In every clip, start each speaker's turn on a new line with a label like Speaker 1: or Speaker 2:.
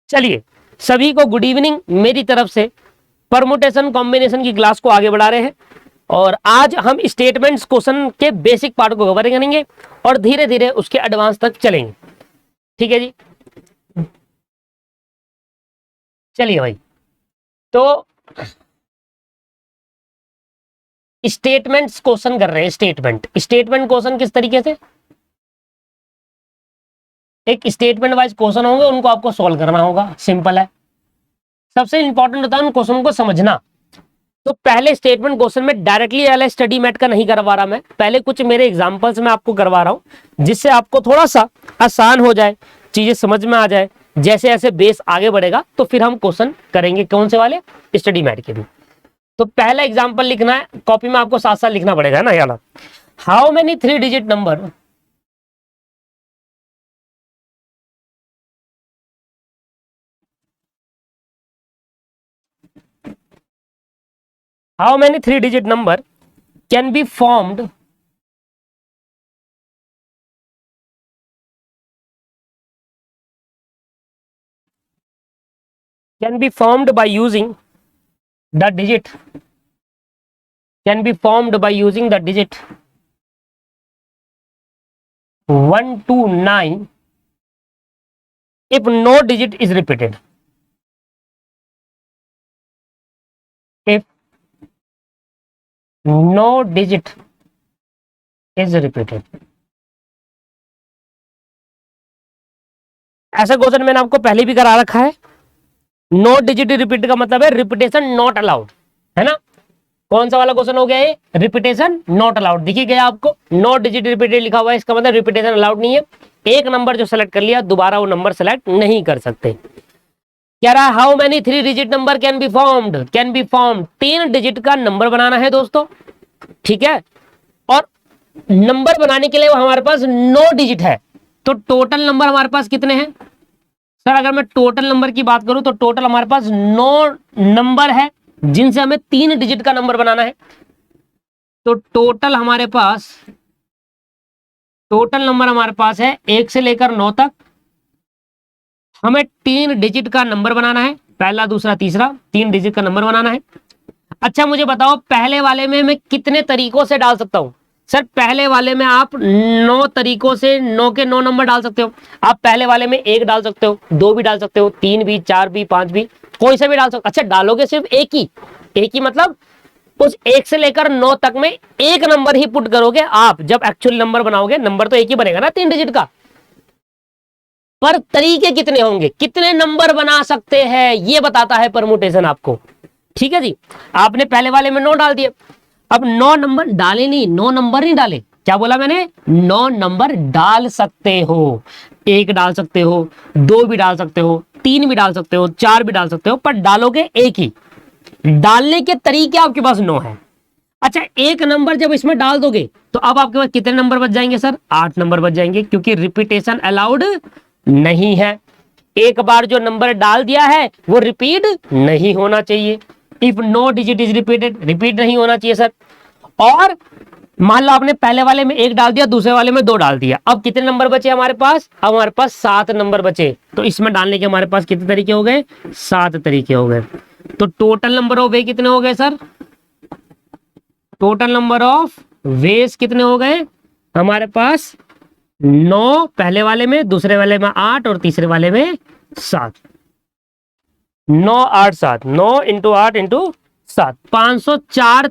Speaker 1: चलिए सभी को गुड इवनिंग मेरी तरफ से। परमुटेशन कॉम्बिनेशन की क्लास को आगे बढ़ा रहे हैं और आज हम स्टेटमेंट्स क्वेश्चन के बेसिक पार्ट को कवर करेंगे और धीरे धीरे उसके एडवांस तक चलेंगे। ठीक है जी, चलिए भाई। तो स्टेटमेंट्स क्वेश्चन कर रहे हैं। स्टेटमेंट क्वेश्चन किस तरीके से, एक स्टेटमेंट वाइज क्वेश्चन होंगे, उनको आपको सॉल्व करना होगा। सिंपल है। सबसे इंपॉर्टेंट होता है उन क्वेश्चन को समझना। तो पहले स्टेटमेंट क्वेश्चन में डायरेक्टली वाला स्टडी मैट का नहीं करवा रहा मैं, पहले कुछ मेरे एग्जांपल्स में आपको करवा रहा हूं जिससे आपको थोड़ा सा आसान हो जाए, चीजें समझ में आ जाए। जैसे जैसे बेस आगे बढ़ेगा तो फिर हम क्वेश्चन करेंगे कौन से वाले, स्टडी मैट के भी। तो पहला एग्जाम्पल लिखना है, कॉपी में आपको साथ साथ लिखना पड़ेगा ना। यार how many 3 digit number how many 3 digit number can be formed by using the digit 1 to 9 if no digit is repeated. If no digit is repeated. ऐसा क्वेश्चन मैंने आपको पहले भी करा रखा है। नो डिजिट रिपीट का मतलब है रिपीटेशन नॉट अलाउड, है ना। कौन सा वाला क्वेश्चन हो गया है, रिपीटेशन नॉट अलाउड। दिखी गया आपको, नो डिजिट रिपीटेड लिखा हुआ है, इसका मतलब रिपीटेशन अलाउड नहीं है। एक नंबर जो सेलेक्ट कर लिया दोबारा वो नंबर सेलेक्ट नहीं कर सकते। कह रहा है how many 3 digit number can be formed, 3 digit का नंबर बनाना है दोस्तों, ठीक है। और नंबर बनाने के लिए वो हमारे पास 9 डिजिट है। तो टोटल नंबर हमारे पास कितने हैं सर? अगर मैं टोटल नंबर की बात करूं तो टोटल हमारे पास 9 नंबर है जिनसे हमें 3 डिजिट का नंबर बनाना है। तो टोटल नंबर हमारे पास है 1 से लेकर 9 तक। हमें 3 डिजिट का नंबर बनाना है, पहला दूसरा तीसरा 3 डिजिट का नंबर बनाना है। अच्छा मुझे बताओ पहले वाले में मैं कितने तरीकों से डाल सकता हूं? सर पहले वाले में आप 9 तरीकों से 9 के 9 नंबर डाल सकते हो। आप पहले वाले में 1 डाल सकते हो, 2 भी डाल सकते हो, 3 भी, 4 भी, 5 भी, कोई सा भी डाल सकते हो। अच्छा डालोगे सिर्फ एक ही मतलब उस 1 से लेकर 9 तक में एक नंबर ही पुट करोगे आप। जब एक्चुअल नंबर बनाओगे नंबर तो एक ही बनेगा ना 3 डिजिट का, पर तरीके कितने होंगे, कितने नंबर बना सकते हैं ये बताता है परमुटेशन आपको। ठीक है जी, आपने पहले वाले में 9 डाल दिए। अब 9 नंबर डाले नहीं, 9 नंबर नहीं डाले, क्या बोला मैंने, 9 नंबर डाल सकते हो। 1 डाल सकते हो, 2 भी डाल सकते हो, 3 भी डाल सकते हो, 4 भी डाल सकते हो, पर डालोगे एक ही। डालने के तरीके आपके पास 9 है। अच्छा एक नंबर जब इसमें डाल दोगे तो अब आपके पास कितने नंबर बच जाएंगे सर? 8 नंबर बच जाएंगे, क्योंकि रिपीटेशन अलाउड नहीं है। एक बार जो नंबर डाल दिया है वो रिपीट नहीं होना चाहिए। If no digit is repeated, repeat नहीं होना चाहिए सर। और मान लो आपने पहले वाले में 1 डाल दिया, दूसरे वाले में 2 डाल दिया, अब कितने नंबर बचे हमारे पास? अब हमारे पास 7 नंबर बचे। तो इसमें डालने के हमारे पास कितने तरीके हो गए? 7 तरीके हो गए। तो टोटल नंबर ऑफ वे कितने हो गए sir? Total number of ways कितने हो गए हमारे पास? 9 पहले वाले में, दूसरे वाले में 8 और तीसरे वाले में 7। 9 8 7, 9 इंटू 8 इंटू 7, 504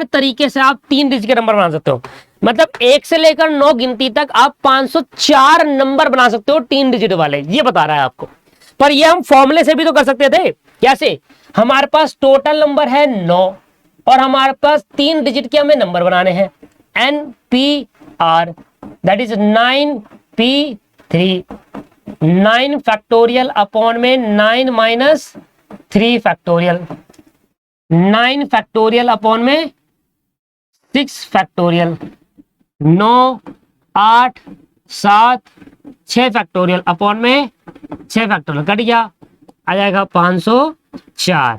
Speaker 1: तरीके से आप 3 डिजिट के नंबर बना सकते हो। मतलब 1 से लेकर 9 गिनती तक आप 504 नंबर बना सकते हो 3 डिजिट वाले, ये बता रहा है आपको। पर ये हम फॉर्मूले से भी तो कर सकते थे। कैसे? हमारे पास टोटल नंबर है 9 और हमारे पास 3 डिजिट के हमें नंबर बनाने हैं। NPR that is 9P3, 9 factorial upon में 9 माइनस 3 फैक्टोरियल, 9 फैक्टोरियल अपॉन में 6 फैक्टोरियल, 9 8 7 6 फैक्टोरियल अपॉन में 6 फैक्टोरियल, कट गया, आ जाएगा 504।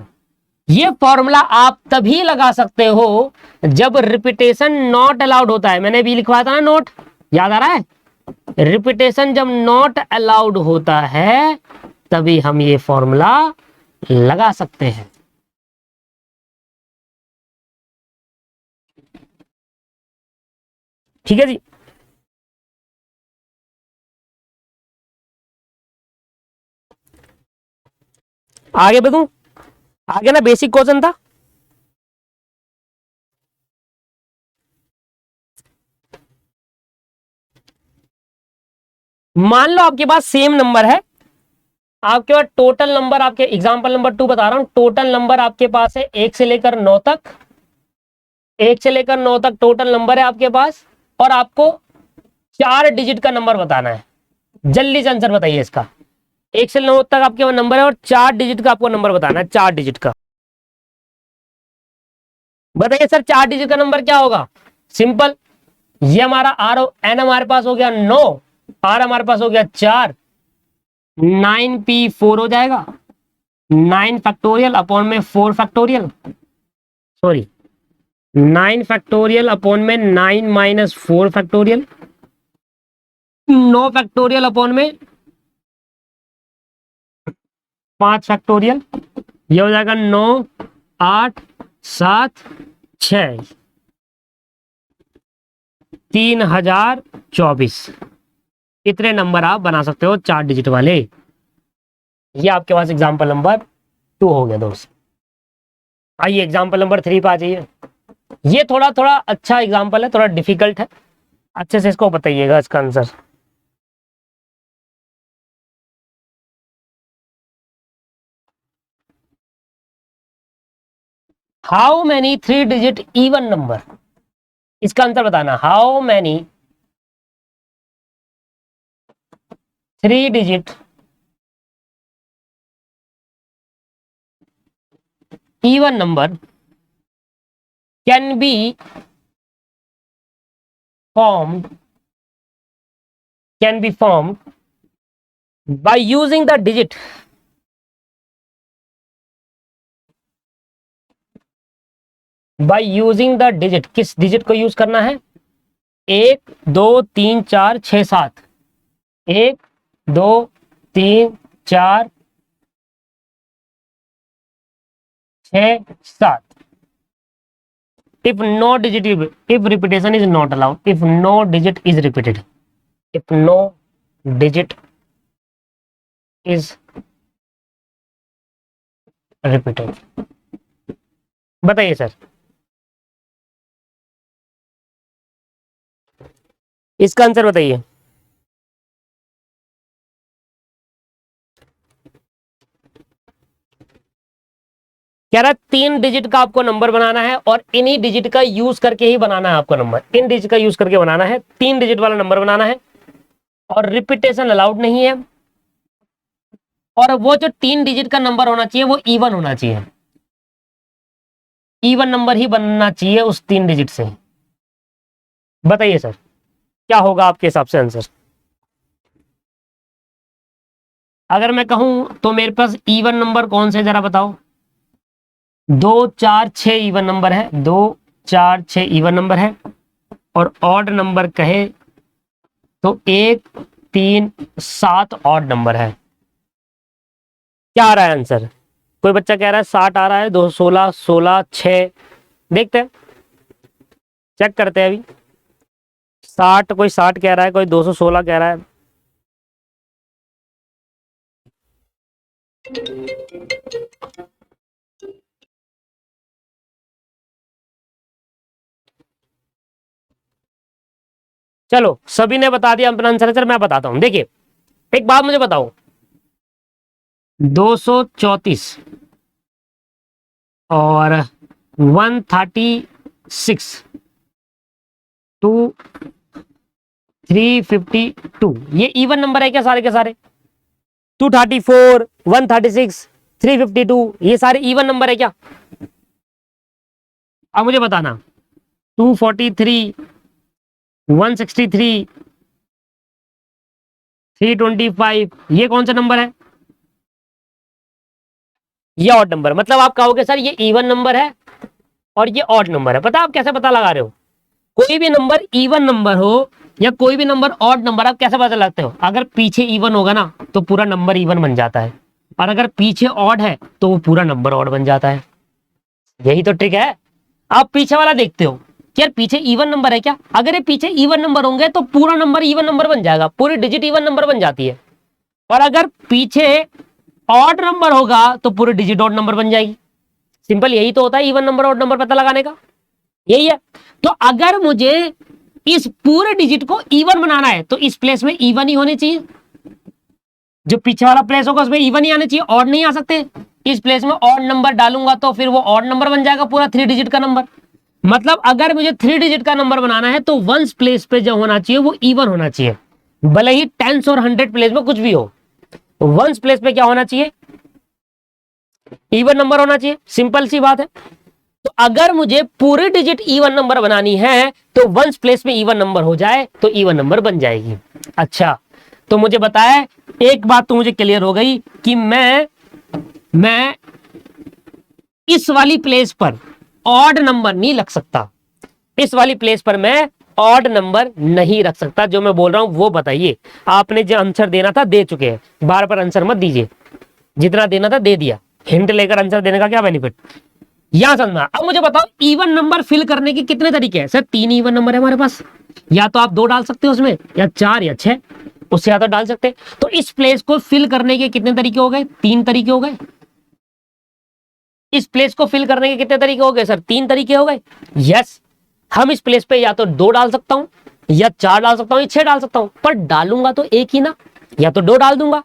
Speaker 1: ये फॉर्मूला आप तभी लगा सकते हो जब रिपीटेशन नॉट अलाउड होता है। मैंने भी लिखवाया था ना नोट, याद आ रहा है? रिपीटेशन जब नॉट अलाउड होता है तभी हम ये फॉर्मूला लगा सकते हैं। ठीक है जी। आगे बढ़ूं, आगे ना बेसिक क्वेश्चन था। मान लो आपके पास सेम नंबर है, आपके पास टोटल नंबर, आपके एग्जांपल नंबर 2 बता रहा हूं, टोटल नंबर आपके पास है 1 से लेकर 9 तक, 1 से लेकर 9 तक टोटल नंबर है आपके पास, और आपको 4 डिजिट का नंबर बताना है। जल्दी से आंसर बताइए इसका। 1 से 9 तक आपके पास नंबर है और 4 डिजिट का आपको नंबर बताना है, 4 डिजिट का। बताइए सर 4 डिजिट का नंबर क्या होगा? सिंपल, ये हमारा आर एन हमारे पास हो गया 9, आर हमारे पास हो गया 4, 9p4 हो जाएगा, 9 फैक्टोरियल अपॉन में 4 फैक्टोरियल, सॉरी 9 फैक्टोरियल अपॉन में 9 माइनस 4 फैक्टोरियल, 9 फैक्टोरियल अपॉन में 5 फैक्टोरियल, ये हो जाएगा 9 8 7 6, 3024। इतने नंबर आप बना सकते हो 4 डिजिट वाले। ये आपके पास एग्जाम्पल नंबर 2 हो गया दोस्त। आइए एग्जाम्पल नंबर 3 पे आ जाइए। ये थोड़ा थोड़ा अच्छा एग्जाम्पल है, थोड़ा डिफिकल्ट है, अच्छे से इसको बताइएगा इसका answer. How many 3 digit even number, इसका आंसर बताना। How many 3 digit even number can be formed can be formed by using the digit, by using the digit, किस डिजिट को यूज करना है? 1 2 3 4 6 7, 1 2 3 4 6 7। if no digit, if repetition is not allowed, if no digit is repeated, if no digit is repeated, बताइए sir इसका answer बताइए। कह रहा है 3 डिजिट का आपको नंबर बनाना है और इन्हीं डिजिट का यूज करके ही बनाना है आपको नंबर, इन डिजिट का यूज करके बनाना है, 3 डिजिट वाला नंबर बनाना है और रिपीटेशन अलाउड नहीं है, और वो जो 3 डिजिट का नंबर होना चाहिए वो इवन होना चाहिए, इवन नंबर ही बनना चाहिए उस 3 डिजिट से। बताइए सर क्या होगा आपके हिसाब से आंसर? अगर मैं कहूं तो मेरे पास इवन नंबर कौन से जरा बताओ? 2 4 6 इवन नंबर है, 2 4 6 इवन नंबर है, और ऑड नंबर कहे तो 1 3 7 ऑड नंबर है। क्या आ रहा है आंसर? कोई बच्चा कह रहा है 60 आ रहा है, 216 16 6, देखते हैं, चेक करते हैं अभी। 60, कोई 60 कह रहा है, कोई 216 कह रहा है। चलो सभी ने बता दिया अपना आंसर। सर मैं बताता हूं, देखिए एक बात मुझे बताओ, 234 और 136 टू 352 ये इवन नंबर है क्या सारे के सारे? 234 136 352 ये सारे इवन नंबर है क्या? अब मुझे बताना 243 163 325 ये कौन सा नंबर है? ये ऑड नंबर। मतलब आप कहोगे सर ये इवन नंबर है और ये ऑड नंबर है। पता आप कैसे पता लगा रहे हो? कोई भी नंबर इवन नंबर हो या कोई भी नंबर ऑड नंबर आप कैसे पता लगाते हो, अगर पीछे इवन होगा ना तो पूरा नंबर इवन बन जाता है, और अगर पीछे ऑड है तो वो पूरा नंबर ऑड बन जाता है। यही तो ट्रिक है। आप पीछे वाला देखते हो कि यार पीछे इवन नंबर है क्या, अगर ये पीछे इवन नंबर होंगे तो पूरा नंबर इवन नंबर बन जाएगा, पूरी डिजिट इवन नंबर बन जाती है। और अगर पीछे ऑड नंबर होगा तो पूरी डिजिट ऑड नंबर बन जाएगी। सिंपल यही तो होता है इवन नंबर ऑड नंबर पता लगाने का, यही है। तो अगर मुझे इस पूरे डिजिट को इवन बनाना है तो इस प्लेस में इवन ही होने चाहिए, जो पीछे वाला प्लेस होगा उसमें इवन ही आने चाहिए, ऑड नहीं आ सकते। इस प्लेस में ऑड नंबर डालूंगा तो फिर वो ऑड नंबर बन जाएगा, पूरा 3 डिजिट का नंबर। मतलब अगर मुझे 3 डिजिट का नंबर बनाना है तो वंस प्लेस पे जो होना चाहिए वो इवन होना चाहिए, भले ही टेंस और 100 प्लेस में कुछ भी हो, वंस प्लेस पे क्या होना चाहिए, इवन नंबर होना चाहिए। सिंपल सी बात है। तो अगर मुझे पूरी डिजिट इवन नंबर बनानी है तो वंस प्लेस में इवन नंबर हो जाए तो इवन नंबर बन जाएगी। अच्छा, तो मुझे बताया, एक बात तो मुझे क्लियर हो गई कि मैं इस वाली प्लेस पर ऑड नंबर नहीं रख सकता, इस वाली प्लेस पर मैं ऑड नंबर नहीं रख सकता। जो मैं बोल रहा हूं वो बताइए। आपने जो आंसर देना था दे चुके हैं, बार बार आंसर मत दीजिए, जितना देना था दे दिया। हिंट लेकर आंसर देने का क्या बेनिफिट, यहां समझना। अब मुझे बताओ इवन नंबर फिल करने के कितने तरीके हैं। सर 3 इवन नंबर है हमारे पास, या तो आप 2 डाल सकते हो उसमें, या 4 या 6, उससे ज्यादा डाल सकते। तो इस प्लेस को फिल करने के कितने तरीके हो गए, 3 तरीके हो गए। इस प्लेस को फिल करने के कितने तरीके हो गए सर, 3 तरीके हो गए। यस, हम इस प्लेस पे या तो 2 डाल सकता हूं, या 4 डाल सकता हूं, या 6 डाल सकता हूं, पर डालूंगा तो एक ही ना, या तो 2 डाल दूंगा,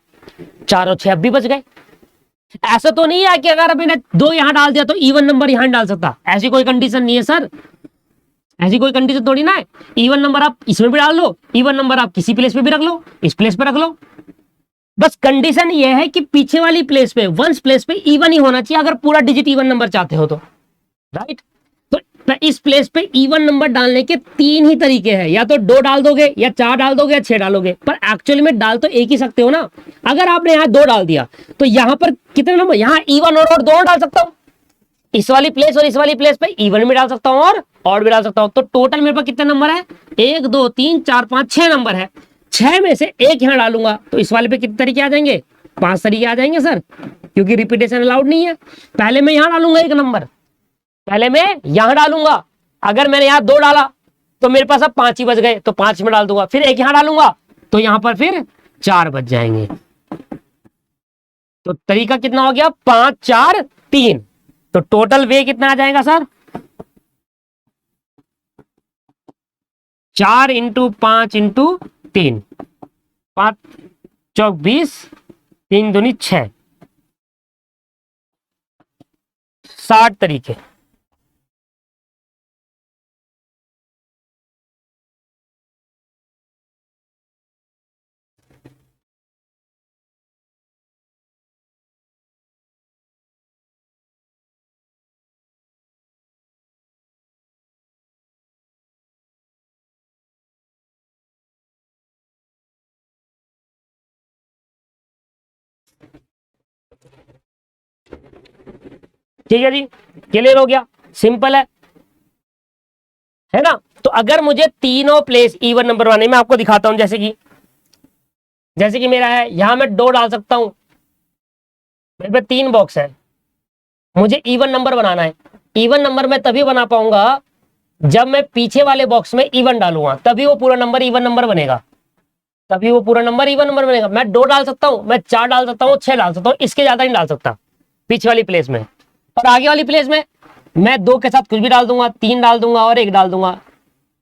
Speaker 1: 4 और 6 अब भी बच गए। ऐसा तो नहीं है कि अगर मैंने 2 यहां डाल दिया तो इवन नंबर यहां डाल सकता, ऐसी कोई कंडीशन नहीं है सर, ऐसी कोई कंडीशन थोड़ी ना है। इवन नंबर आप इसमें भी डाल लो, इवन नंबर आप किसी प्लेस पे भी रख लो, इस प्लेस पे रख लो। बस कंडीशन ये है कि पीछे वाली प्लेस पे, वंस प्लेस पे इवन ही होना चाहिए, अगर पूरा डिजिट इवन नंबर चाहते हो तो, राइट। तो इस प्लेस पे इवन नंबर डालने के 3 ही तरीके हैं, या तो 2 डाल दोगे, या 4 डाल दोगे, या 6 डालोगे। पर एक्चुअली में डाल तो एक ही सकते हो ना। अगर आपने यहाँ 2 डाल दिया तो यहां पर कितने नंबर, यहाँ इवन और दोनों डाल सकता हूँ, इस वाली प्लेस और इस वाली प्लेस पे इवन भी डाल सकता हूँ और ऑड भी डाल सकता हूँ। तो टोटल मेरे पास कितने नंबर है, 1 2 3 4 5 6 नंबर है। 6 में से एक यहां डालूंगा तो इस वाले पे कितने तरीके आ जाएंगे, 5 तरीके आ जाएंगे सर, क्योंकि रिपीटेशन अलाउड नहीं है। पहले मैं यहां डालूंगा एक नंबर, पहले मैं यहां डालूंगा, अगर मैंने यहां 2 डाला तो मेरे पास अब 5 ही बच गए, तो 5 में डाल दूंगा, फिर एक यहां डालूंगा तो यहां पर फिर 4 बच जाएंगे। तो तरीका कितना हो गया, 5 4 3। तो टोटल वे कितना आ जाएगा सर, 4 इंटू 5 इंटू 3, 5 चौक 20, 3 दूनी 6, 60 तरीके। ठीक है जी, क्लियर हो गया, सिंपल है ना। तो अगर मुझे तीनों प्लेस इवन नंबर बनाने, मैं आपको दिखाता हूं, जैसे कि मेरा है, यहां मैं 2 डाल सकता हूं, मेरे पे 3 बॉक्स है, मुझे इवन नंबर बनाना है। इवन नंबर मैं तभी बना पाऊंगा जब मैं पीछे वाले बॉक्स में इवन डालूंगा, तभी वो पूरा नंबर इवन नंबर बनेगा, तभी वो पूरा नंबर इवन नंबर बनेगा। मैं 2 डाल सकता हूं, मैं 4 डाल सकता हूं, 6 डाल सकता हूं, इसके ज्यादा नहीं डाल सकता पीछे वाली प्लेस में। और आगे वाली प्लेस में मैं 2 के साथ कुछ भी डाल दूंगा, 3 डाल दूंगा और 1 डाल दूंगा।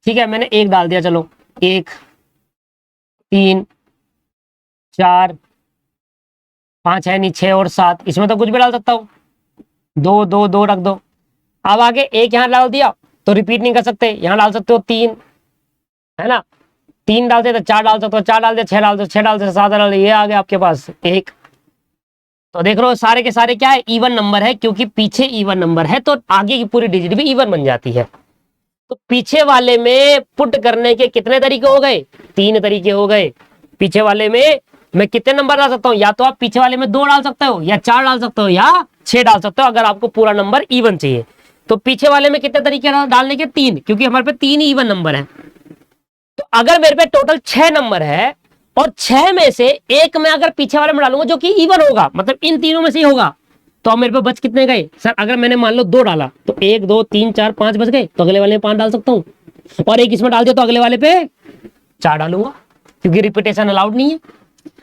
Speaker 1: ठीक है, मैंने 1 डाल दिया, चलो 1 3 4 5 है नहीं, 6 और 7, इसमें तो कुछ भी डाल सकता हूँ, 2 2 2 रख दो। अब आगे 1 यहाँ डाल दिया तो रिपीट नहीं कर सकते, यहाँ डाल सकते हो 3, है ना, 3 डालते तो 4 डाल सकते हो, 4 डालते 6 डालते, 6 डालते 7 डालते, ये आ गया आपके पास 1। तो देख लो सारे के सारे क्या है, इवन नंबर है, क्योंकि पीछे इवन नंबर है तो आगे की पूरी डिजिट भी इवन बन जाती है। तो पीछे वाले में पुट करने के कितने तरीके हो गए, 3 तरीके हो गए। पीछे वाले में मैं कितने नंबर डाल सकता हूँ, या तो आप पीछे वाले में 2 डाल सकते हो, या 4 डाल सकते हो, या 6 डाल सकते हो, अगर आपको पूरा नंबर इवन चाहिए। तो पीछे वाले में कितने तरीके डालने के, 3, क्योंकि हमारे पे 3 ही इवन नंबर है। तो अगर मेरे पे टोटल 6 नंबर है और 6 में से एक में अगर पीछे वाले में डालूंगा जो कि इवन होगा, मतलब इन तीनों में से ही होगा, तो अब मेरे पे बच कितने गए सर? अगर मैंने मान लो 2 डाला तो 1 2 3 4 5 बच गए, तो अगले वाले में 5 डाल सकता हूं, और एक इसमें डाल दिया तो अगले वाले पे 4 डालूंगा, क्योंकि रिपीटेशन अलाउड नहीं है।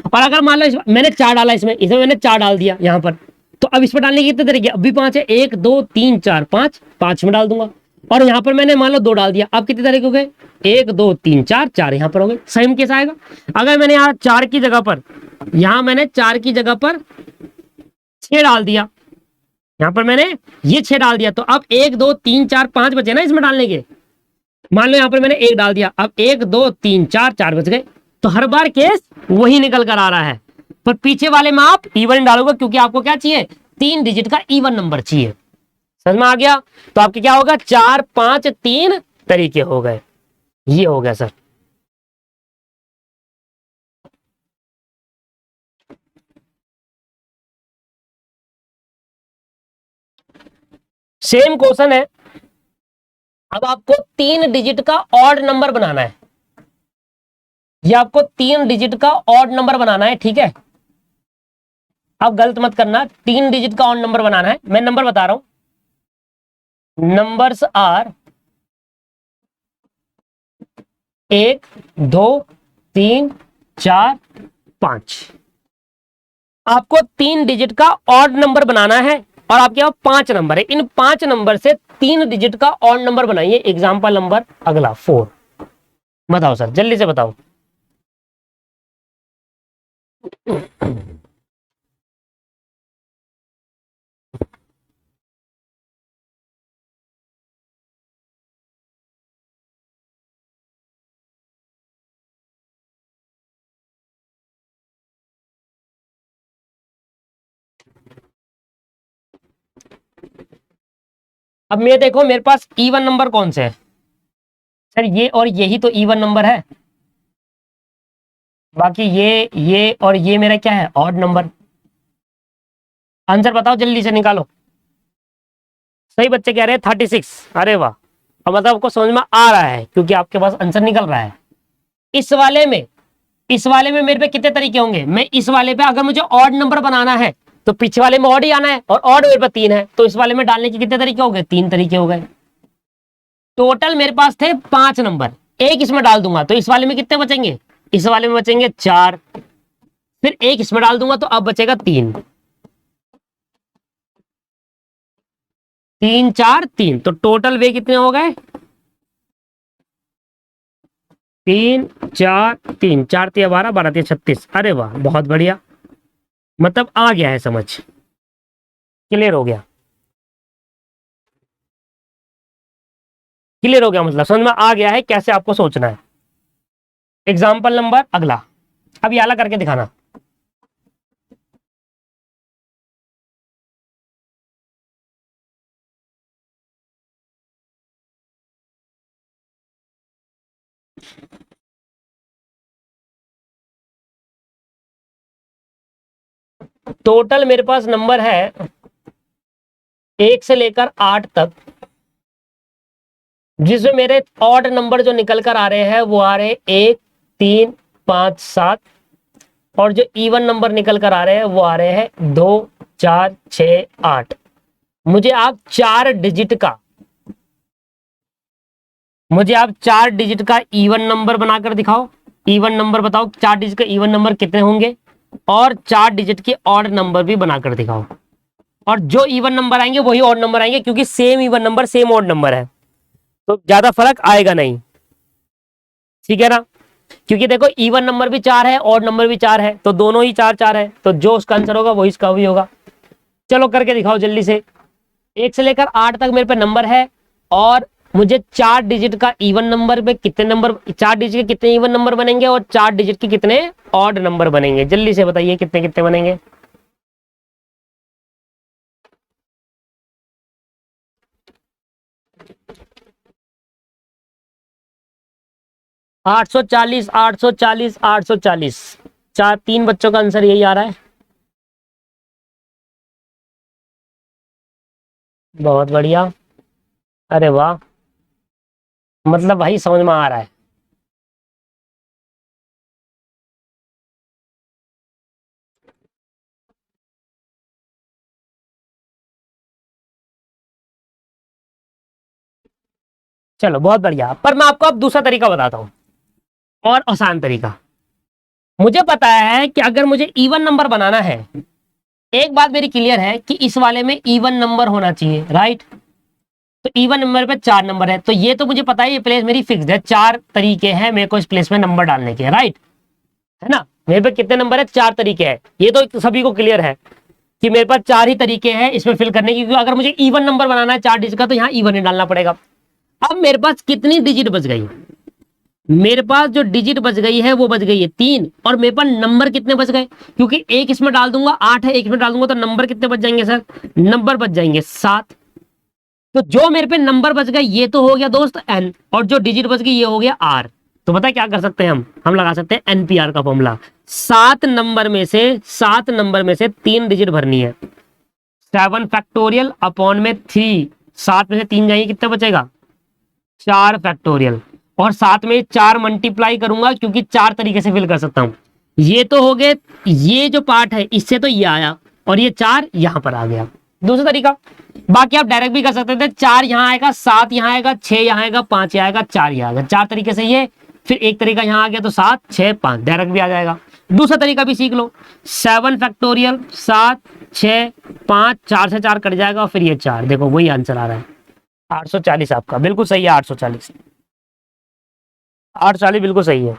Speaker 1: और अगर मान लो मैंने 4 डाला, इसमें मैंने 4 डाल दिया यहां पर, तो अब इसमें डालने की कितने तरीके? अब भी 5 है, 1 2 3 4 5, 5 में डाल दूंगा। और यहां पर मैंने मान लो 2 डाल दिया, अब कितने तरीके हो गए? 1 2 3 4, 4 यहां पर हो गए। सेम केस आएगा अगर मैंने यहाँ 4 की जगह पर, यहां मैंने 4 की जगह पर 6 डाल दिया, यहां पर मैंने ये 6 डाल दिया, तो अब 1 2 3 4 5 बचे ना इसमें डालने के। मान लो यहां पर मैंने 1 डाल दिया, अब 1 2 3 4, 4 बच गए। तो हर बार केस वही निकल कर आ रहा है, पर पीछे वाले में आप इवन डालोगे, क्योंकि आपको क्या चाहिए? 3 डिजिट का इवन नंबर चाहिए। समझ में आ गया? तो आपके क्या होगा? 4 5 3 तरीके हो गए। ये हो गया सर। सेम क्वेश्चन है, अब आपको 3 डिजिट का ऑड नंबर बनाना है। ये आपको 3 डिजिट का ऑड नंबर बनाना है, ठीक है? अब गलत मत करना, 3 डिजिट का ऑड नंबर बनाना है। मैं नंबर बता रहा हूं, नंबर्स आर 1 2 3 4 5। आपको 3 डिजिट का ऑड नंबर बनाना है, और आपके पास 5 नंबर है। इन 5 नंबर से 3 डिजिट का ऑड नंबर बनाइए। एग्जाम्पल नंबर अगला 4। बताओ सर, जल्दी से बताओ। अब मैं देखो मेरे पास इवन नंबर कौन से है सर? ये और यही तो इवन नंबर है। बाकी ये और ये मेरा क्या है? Odd number. आंसर बताओ, जल्दी से निकालो। सही बच्चे कह रहे हैं 36। अरे वाह! अब मतलब आपको समझ में आ रहा है, क्योंकि आपके पास आंसर निकल रहा है। इस वाले में मेरे पे कितने तरीके होंगे? मैं इस वाले पे अगर मुझे ऑड नंबर बनाना है तो पीछे वाले में ऑड ही आना है, और ऑड मेरे पे 3 है, तो इस वाले में डालने के कितने तरीके हो गए? 3 तरीके हो गए। टोटल मेरे पास थे 5 नंबर, एक इसमें डाल दूंगा तो इस वाले में कितने बचेंगे? इस वाले में बचेंगे 4, फिर एक इसमें डाल दूंगा तो अब बचेगा 3। 3 4 3, तो टोटल वे कितने हो गए? 3 4 3, 4 3 12, 12 3 36। अरे वाह, बहुत बढ़िया। मतलब आ गया है समझ, क्लियर हो गया। क्लियर हो गया, मतलब समझ में आ गया है कैसे आपको सोचना है। एग्जाम्पल नंबर अगला, अब ये वाला करके दिखाना। टोटल मेरे पास नंबर है 1 से लेकर 8 तक, जिसमें मेरे ऑड नंबर जो निकल कर आ रहे हैं वो आ रहे हैं 1 3 5 7, और जो इवन नंबर निकल कर आ रहे हैं वो आ रहे हैं 2 4 6 8। मुझे आप 4 डिजिट का इवन नंबर बनाकर दिखाओ। इवन नंबर बताओ, 4 डिजिट का इवन नंबर कितने होंगे, और 4 डिजिट के ऑड नंबर भी बनाकर दिखाओ। और जो इवन नंबर आएंगे वही ऑड नंबर आएंगे, क्योंकि same even number same odd number है, तो ज्यादा फर्क आएगा नहीं। ठीक है ना? क्योंकि देखो इवन नंबर भी 4 है, ऑड नंबर भी 4 है, तो दोनों ही 4 4 है, तो जो उसका आंसर होगा वही इसका भी होगा। चलो करके दिखाओ जल्दी से। 1 से लेकर 8 तक मेरे पे नंबर है, और मुझे 4 डिजिट का इवन नंबर पे कितने नंबर, 4 डिजिट के कितने इवन नंबर बनेंगे, और 4 डिजिट के कितने ऑड नंबर बनेंगे? जल्दी से बताइए कितने कितने बनेंगे। 840 840 840। 3 बच्चों का आंसर यही आ रहा है। बहुत बढ़िया। अरे वाह, मतलब भाई समझ में आ रहा है। चलो बहुत बढ़िया, पर मैं आपको अब दूसरा तरीका बताता हूं और आसान तरीका। मुझे पता है कि अगर मुझे इवन नंबर बनाना है, एक बात मेरी क्लियर है कि इस वाले में इवन नंबर होना चाहिए, राइट। तो इवन नंबर पे 4 नंबर है, तो ये तो मुझे पता है, ये प्लेस मेरी फिक्स्ड है, 4 तरीके हैं मेरे को इस प्लेस में नंबर डालने के, राइट, है ना। मेरे पे कितने नंबर है, 4 तरीके हैं, ये तो सभी को क्लियर है कि मेरे पास 4 ही तरीके हैं इसमें फिल करने की, क्योंकि अगर मुझे इवन नंबर बनाना है 4 डिजिट का, तो यहाँ इवन ही डालना पड़ेगा। अब मेरे पास कितनी डिजिट बच गई, मेरे पास जो डिजिट बच गई है वो बच गई है 3, और मेरे पास नंबर कितने बच गए, क्योंकि एक इसमें डाल दूंगा 8 है, एक इसमें डाल दूंगा, तो नंबर कितने बच जाएंगे सर, नंबर बच जाएंगे 7। तो जो मेरे पे नंबर बच गए ये तो हो गया दोस्त एन, और जो डिजिट बच गई ये हो गया आर। तो पता है क्या कर सकते हैं हम लगा सकते हैं एनपीआर का फॉर्मूला। 7 नंबर में से 3 डिजिट भरनी है, 7 फैक्टोरियल अपॉन में 3, 7 में से 3 जाएंगे, कितना बचेगा 4 फैक्टोरियल, और साथ में 4 मल्टीप्लाई करूंगा, क्योंकि 4 तरीके से फिल कर सकता हूं। ये तो हो गए, ये जो पार्ट है इससे तो ये आया, और ये 4 यहां पर आ गया, दूसरा तरीका। बाकी आप डायरेक्ट भी कर सकते थे, 4 यहां आएगा, 7 यहां आएगा, 6 यहां आएगा, 5 यहां आएगा, 4 यहां आएगा, 4 तरीके से ये, फिर एक तरीका यहां आ गया तो 7 6 5 डायरेक्ट भी आ जाएगा। दूसरा तरीका भी सीख लो, 7 फैक्टोरियल 7 6 5, 4 से 4 कट जाएगा, और फिर ये 4, देखो वही आंसर आ रहा है 840, आपका बिल्कुल सही है 840, 840 बिल्कुल सही है।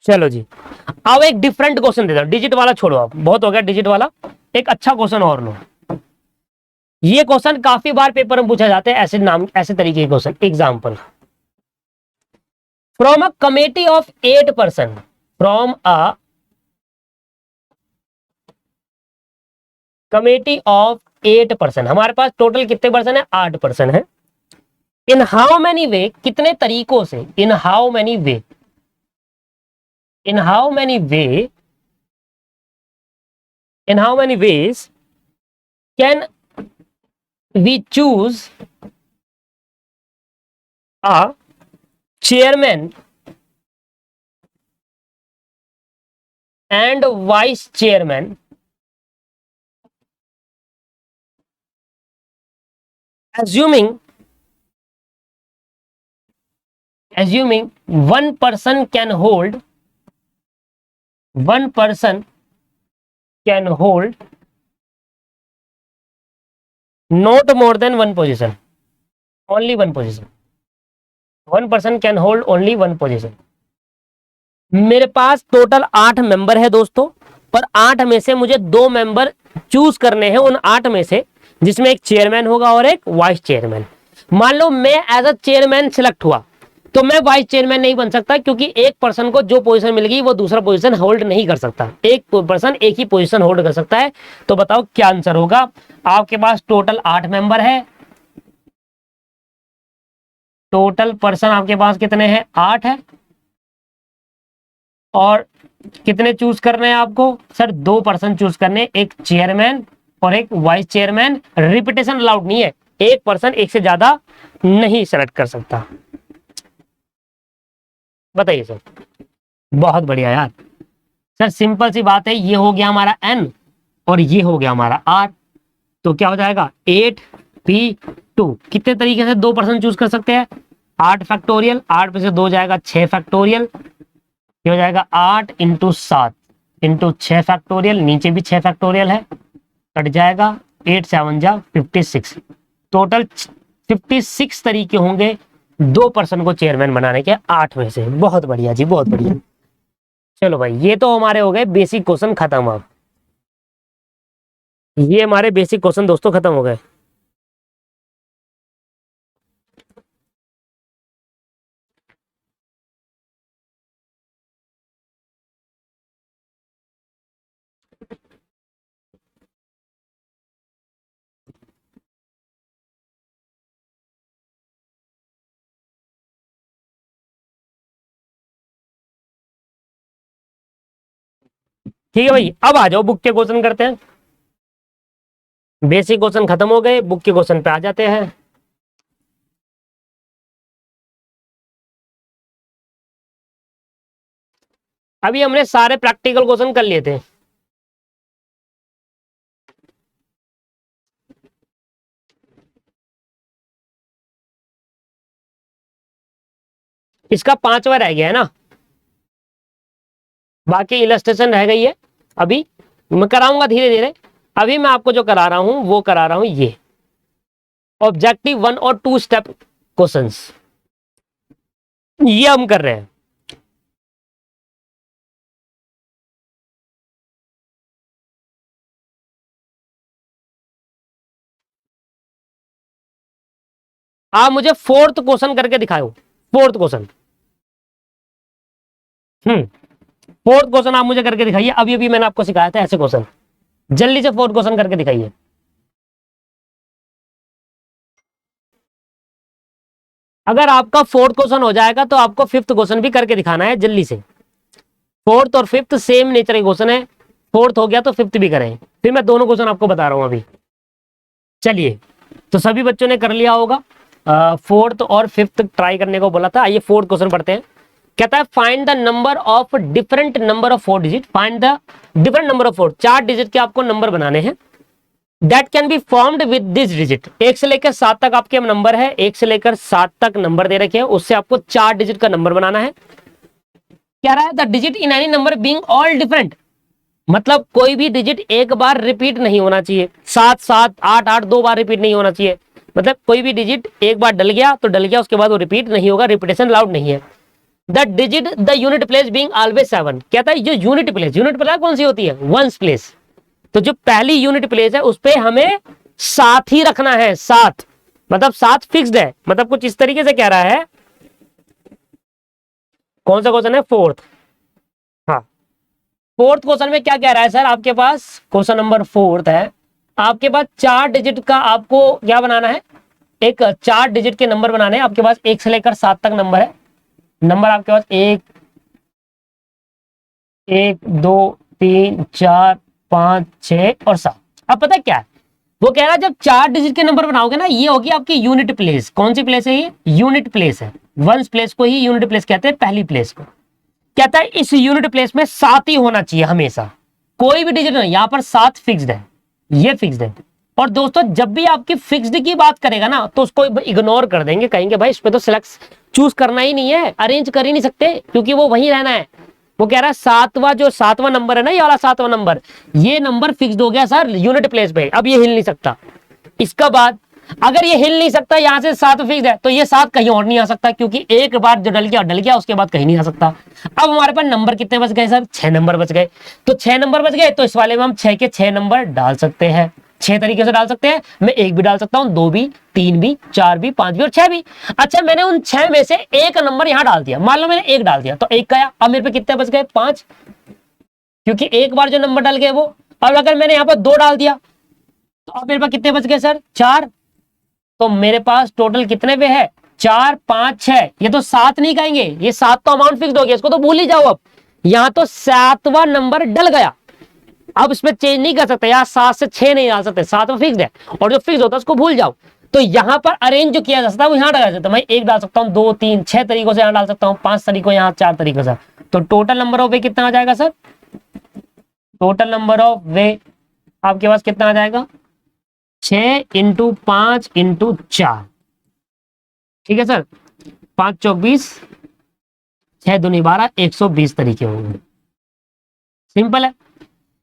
Speaker 1: चलो जी, अब एक डिफरेंट क्वेश्चन देता हूं, डिजिट वाला छोड़ो, अब बहुत हो गया डिजिट वाला, एक अच्छा क्वेश्चन और लो। ये क्वेश्चन काफी बार पेपर में पूछा जाता है, ऐसे नाम ऐसे तरीके के question. Example, from a committee of 8 person, from a committee of 8 person, हमारे पास टोटल कितने पर्सन है, 8 पर्सन है। इन हाउ मेनी वे, कितने तरीकों से, in how many way, in how many way, in how many ways can we choose a chairman and vice chairman assuming one person can hold, one person can hold not more than one position, only one position, one person can hold only one position। मेरे पास total 8 member है दोस्तों, पर 8 में से मुझे 2 member choose करने हैं उन 8 में से, जिसमें एक चेयरमैन होगा और एक वाइस चेयरमैन। मान लो मैं एज अ चेयरमैन सिलेक्ट हुआ, तो मैं वाइस चेयरमैन नहीं बन सकता, क्योंकि एक पर्सन को जो पोजीशन मिल गई वो दूसरा पोजीशन होल्ड नहीं कर सकता, एक पर्सन एक ही पोजीशन होल्ड कर सकता है। तो बताओ क्या आंसर होगा। आपके पास टोटल 8 मेंबर है, टोटल पर्सन आपके पास कितने हैं, 8 है, और कितने चूज करने हैं आपको सर, 2 पर्सन चूज करने, एक चेयरमैन और एक वाइस चेयरमैन। रिपीटेशन अलाउड नहीं है, एक पर्सन एक से ज्यादा नहीं सेलेक्ट कर सकता। बताइए सर, बहुत बढ़िया यार। सर सिंपल सी बात है, ये हो गया हमारा एन और ये हो गया हमारा आर, तो क्या हो जाएगा 8p2। कितने तरीके से 2 पर्सन चूज कर सकते हैं, 8 फैक्टोरियल, 8 में से 2 जाएगा 6 फैक्टोरियल, ये हो जाएगा 8 इंटू 7 इंटू 6 फैक्टोरियल, नीचे भी 6 फैक्टोरियल है, कट जाएगा 8 7 जा 56। टोटल 56 तरीके होंगे 2 पर्सन को चेयरमैन बनाने के 8 में से। बहुत बढ़िया जी, बहुत बढ़िया। चलो भाई, ये तो हमारे हो गए बेसिक क्वेश्चन खत्म। अब ये हमारे बेसिक क्वेश्चन दोस्तों खत्म हो गए। ठीक है भाई, अब आ जाओ बुक के क्वेश्चन करते हैं। बेसिक क्वेश्चन खत्म हो गए, बुक के क्वेश्चन पे आ जाते हैं। अभी हमने सारे प्रैक्टिकल क्वेश्चन कर लिए थे। इसका 5वां रह गया है ना, बाकी इलस्ट्रेशन रह गई है। अभी मैं कराऊंगा धीरे धीरे। अभी मैं आपको जो करा रहा हूं वो करा रहा हूं ये ऑब्जेक्टिव 1 और 2 स्टेप क्वेश्चंस, ये हम कर रहे हैं। आप मुझे 4th क्वेश्चन करके दिखाओ, 4th क्वेश्चन। 4th क्वेश्चन आप मुझे करके दिखाइए। अभी अभी मैंने आपको सिखाया था ऐसे क्वेश्चन, जल्दी से 4th क्वेश्चन करके दिखाइए। अगर आपका 4th क्वेश्चन हो जाएगा तो आपको 5th क्वेश्चन भी करके दिखाना है जल्दी से। 4th और 5th सेम नेचर के क्वेश्चन है, 4th हो गया तो 5th भी करें। फिर मैं दोनों क्वेश्चन आपको बता रहा हूं अभी। चलिए, तो सभी बच्चों ने कर लिया होगा। 4th और 5th ट्राई करने को बोला था। आइए 4th क्वेश्चन पढ़ते हैं। कहता है find the number of different number of 4 digit, find the different number of 4, 4 digit के आपको नंबर बनाने हैं। That can be formed with this digit, 1 से लेकर 7 तक आपके नंबर है, 1 से लेकर 7 तक नंबर दे रखे हैं, उससे आपको 4 डिजिट का नंबर बनाना है। क्या रहा है, the digit in any number being all different, मतलब कोई भी डिजिट एक बार रिपीट नहीं होना चाहिए। 7 7 8 8 2 बार रिपीट नहीं होना चाहिए, मतलब कोई भी डिजिट एक बार डल गया तो डल गया, उसके बाद वो रिपीट नहीं होगा, रिपीटेशन अलाउड नहीं है। The digit the unit place being always 7, कहता है जो यूनिट प्लेस कौन सी होती है, वंस प्लेस, तो जो पहली यूनिट प्लेस है उस पे हमें 7 ही रखना है। 7 मतलब 7 फिक्स्ड है, मतलब कुछ इस तरीके से कह रहा है। कौन सा क्वेश्चन है, 4th। हाँ, 4th क्वेश्चन में क्या कह रहा है सर, आपके पास क्वेश्चन नंबर 4th है, आपके पास 4 डिजिट का आपको क्या बनाना है, एक 4 डिजिट के नंबर बनाने हैं। आपके पास 1 से लेकर 7 तक नंबर है। नंबर आपके पास 1 1 2 3 4 5 6 और 7। अब पता है क्या है, वो कह रहा है जब 4 डिजिट के नंबर बनाओगे ना, ये होगी आपकी यूनिट प्लेस। कौन सी प्लेस है ये, यूनिट प्लेस है। वंस प्लेस को ही यूनिट प्लेस कहते हैं, पहली प्लेस को। कहता है इस यूनिट प्लेस में 7 ही होना चाहिए हमेशा, कोई भी डिजिट नहीं। यहां पर 7 फिक्स्ड है, ये फिक्स्ड है। और दोस्तों जब भी आपकी फिक्स्ड की बात करेगा ना तो उसको इग्नोर कर देंगे, कहेंगे भाई इस पे तो सिलेक्ट चूज करना ही नहीं है, अरेंज कर ही नहीं सकते, क्योंकि वो वहीं रहना है। वो कह रहा है 7वां नंबर है ना, ये वाला 7वां नंबर, ये नंबर फिक्स्ड हो गया सर यूनिट प्लेस पे, अब ये हिल नहीं सकता। इसका बाद अगर ये हिल नहीं सकता, यहां से 7 फिक्स्ड है, तो ये 7 कहीं और नहीं आ सकता, क्योंकि एक बार जो डल गया उसके बाद कहीं नहीं आ सकता। अब हमारे पास नंबर कितने बच गए सर, 6 नंबर बच गए। तो 6 नंबर बच गए, तो इस वाले में हम 6 के 6 नंबर डाल सकते हैं। 6 तरीके से डाल सकते हैं, मैं 1 भी डाल सकता हूं, 2 भी, 3 भी, 4 भी, 5 भी और 6 भी। अच्छा, मैंने उन 6 में से एक नंबर यहां डाल दिया, मान लो मैंने 1 डाल दिया, तो 1 गया। अब मेरे पे कितने बच गए, 5, क्योंकि एक बार जो नंबर डाल गए वो। अब अगर मैंने यहां पर 2 डाल दिया, तो अब मेरे पास कितने बच गए सर, 4। तो मेरे पास टोटल कितने पे है, 4 5 6, ये तो 7 नहीं कहेंगे, ये 7 तो अमाउंट फिक्स हो गया, इसको तो भूल ही जाओ। अब यहां तो 7वां नंबर डल गया, अब इसमें चेंज नहीं कर सकते, यार 7 से 6 नहीं डाल सकते, 7 में फिक्स है, और जो फिक्स होता है उसको भूल जाओ। तो यहां पर अरेंज जो किया जा सकता है वो यहां डाला जाता है। मैं 1 डाल सकता हूं, 2 3 6 तरीकों से यहां डाल सकता हूं, 5 तरीकों यहां, 4 तरीकों से। तो टोटल नंबर ऑफ वे कितना आ जाएगा सर, टोटल नंबर ऑफ वे आपके पास कितना आ जाएगा, 6 × 5 × 4, ठीक है सर। 5 चौक 20, 6 दूनी 12, 120 तरीके होंगे। सिंपल है।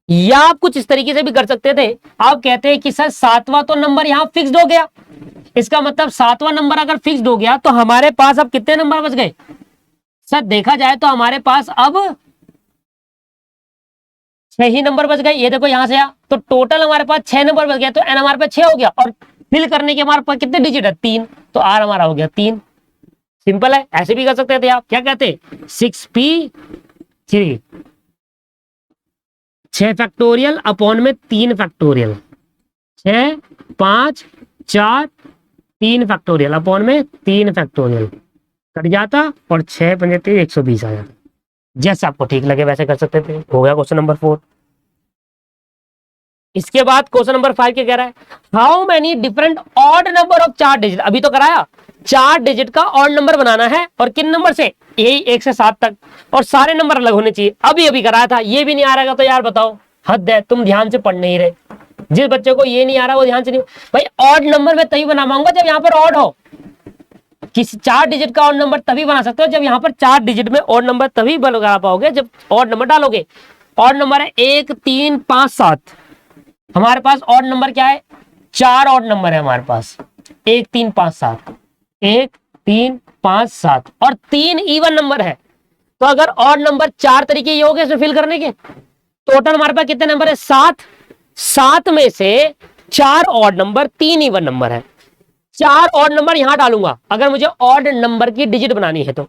Speaker 1: या आप कुछ इस तरीके से भी कर सकते थे, आप कहते हैं कि सर 7वां तो नंबर यहां फिक्स्ड हो गया, इसका मतलब 7वां नंबर अगर फिक्स्ड हो गया तो हमारे पास अब कितने नंबर बच गए सर, देखा जाए तो हमारे पास अब 6 ही नंबर बच गए। ये देखो यहां से तो टोटल हमारे पास 6 नंबर बच गया, तो एन हमारे पास 6 हो गया, और फिल करने के हमारे पास कितने डिजिट है, 3, तो आर हमारा हो गया 3। सिंपल है, ऐसे भी कर सकते थे आप। क्या कहते, 6p3, 6 फैक्टोरियल अपॉन में 3 फैक्टोरियल, 6 5 4 3 फैक्टोरियल अपॉन में 3 फैक्टोरियल कट जाता, और 6 × 5 = 120 आ जाता। जैसे आपको ठीक लगे वैसे कर सकते थे। हो गया क्वेश्चन नंबर 4। इसके बाद क्वेश्चन नंबर 5 क्या कह रहा है, how many different odd number of 4 digit, अभी तो कराया 4 डिजिट का ऑड नंबर बनाना है, और किन नंबर से, यही 1 से 7 तक, और सारे नंबर अलग होने चाहिए। अभी अभी कराया था, ये भी नहीं आ रहा तो यार बताओ, हद है, तुम ध्यान से पढ़ नहीं रहे। जिस बच्चे को ये नहीं आ रहा वो ध्यान से नहीं, भाई ऑड नंबर मैं तभी बना पाऊंगा जब यहाँ पर ऑड हो। किसी 4 डिजिट का ऑड नंबर तभी बना सकते हो जब यहाँ पर 4 डिजिट में ऑड नंबर तभी बना पाओगे जब ऑड नंबर डालोगे। ऑड नंबर है 1 3 5 7। हमारे पास ऑड नंबर क्या है, 4 ऑड नंबर है हमारे पास, 1 3 5 7, 1 3 5 7 और 3 इवन नंबर है। तो अगर ऑड नंबर 4 तरीके ये हो गए इसमें फिल करने के, टोटल हमारे पास कितने नंबर है 7। 7 में से 4 ऑड नंबर 3 इवन नंबर है। 4 ऑड नंबर यहां डालूंगा अगर मुझे ऑड नंबर की डिजिट बनानी है तो,